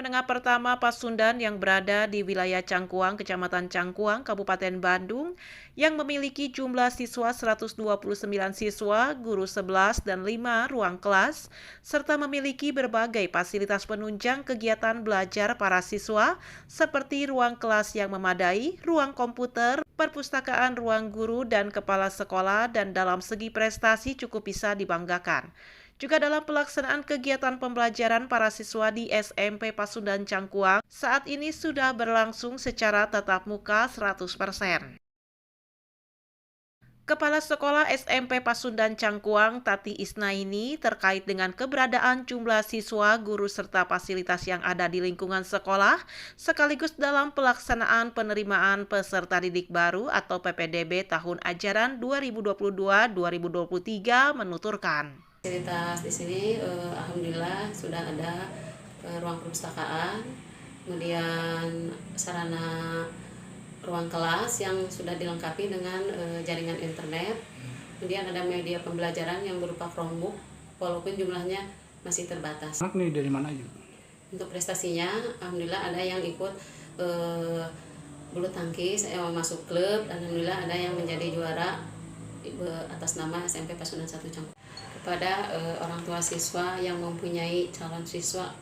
Menengah Pertama Pasundan yang berada di wilayah Cangkuang, Kecamatan Cangkuang, Kabupaten Bandung, yang memiliki jumlah siswa 129 siswa, guru 11 dan 5 ruang kelas, serta memiliki berbagai fasilitas penunjang kegiatan belajar para siswa, seperti ruang kelas yang memadai, ruang komputer, perpustakaan ruang guru dan kepala sekolah, dan dalam segi prestasi cukup bisa dibanggakan. Juga dalam pelaksanaan kegiatan pembelajaran para siswa di SMP Pasundan Cangkuang, saat ini sudah berlangsung secara tatap muka 100%. Kepala Sekolah SMP Pasundan Cangkuang, Tati Isnaini, terkait dengan keberadaan jumlah siswa, guru, serta fasilitas yang ada di lingkungan sekolah, sekaligus dalam pelaksanaan penerimaan peserta didik baru atau PPDB tahun ajaran 2022-2023 menuturkan. Fasilitas di sini alhamdulillah sudah ada ruang perpustakaan, kemudian sarana ruang kelas yang sudah dilengkapi dengan jaringan internet, kemudian ada media pembelajaran yang berupa Chromebook walaupun jumlahnya masih terbatas. Anak nih dari mana aja? Untuk prestasinya alhamdulillah ada yang ikut bulu tangkis, masuk klub, dan alhamdulillah ada yang menjadi juara atas nama SMP Pasundan 1 Cangkuang. Kepada orang tua siswa yang mempunyai calon siswa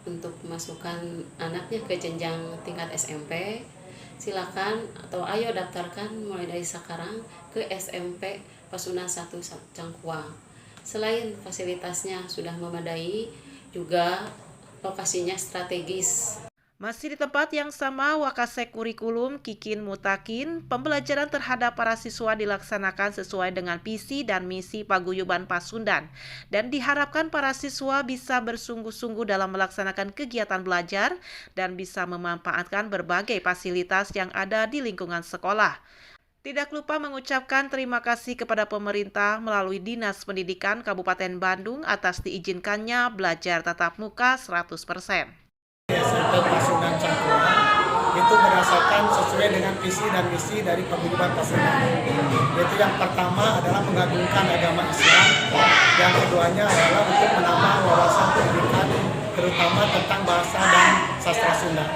untuk memasukkan anaknya ke jenjang tingkat SMP, silakan atau ayo daftarkan mulai dari sekarang ke SMP Pasundan 1 Cangkuang. Selain fasilitasnya sudah memadai, juga lokasinya strategis. Masih di tempat yang sama, Wakasek Kurikulum Kikin Mutakin, pembelajaran terhadap para siswa dilaksanakan sesuai dengan visi dan misi Paguyuban Pasundan, dan diharapkan para siswa bisa bersungguh-sungguh dalam melaksanakan kegiatan belajar dan bisa memanfaatkan berbagai fasilitas yang ada di lingkungan sekolah. Tidak lupa mengucapkan terima kasih kepada pemerintah melalui Dinas Pendidikan Kabupaten Bandung atas diizinkannya belajar tatap muka 100%. SMP Pasundan Cangkuang itu berdasarkan sesuai dengan visi dan misi dari Paguyuban Pasundan. Yaitu yang pertama adalah mengagungkan agama Islam, yang keduanya adalah untuk menambah wawasan pendidikan terutama tentang bahasa dan sastra Sunda.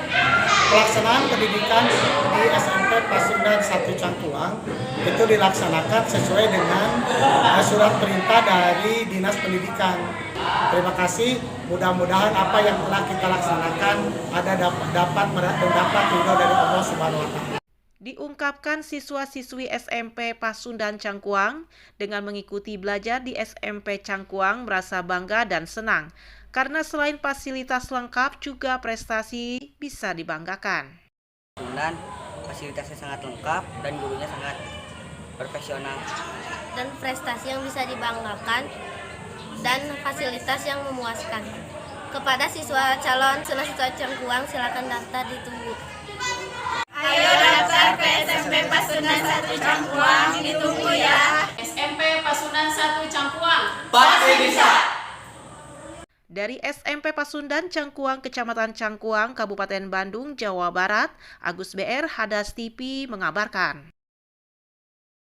Pelaksanaan pendidikan di SMP Pasundan 1 Cangkuang itu dilaksanakan sesuai dengan surat perintah dari Dinas Pendidikan. Terima kasih, mudah-mudahan apa yang telah kita laksanakan dapat mendapat ridho dari Allah Subhanahu wa Ta'ala. Diungkapkan siswa-siswi SMP Pasundan Cangkuang dengan mengikuti belajar di SMP Cangkuang merasa bangga dan senang karena selain fasilitas lengkap juga prestasi bisa dibanggakan. Pasundan fasilitasnya sangat lengkap dan gurunya sangat profesional. Dan prestasi yang bisa dibanggakan dan fasilitas yang memuaskan. Kepada siswa calon siswa Cangkuang, silakan daftar, ditunggu. Ayo daftar ke SMP Pasundan 1 Cangkuang, ditunggu ya. SMP Pasundan 1 Cangkuang, Pasti bisa. Dari SMP Pasundan Cangkuang, Kecamatan Cangkuang, Kabupaten Bandung, Jawa Barat, Agus BR, Hadas TV mengabarkan.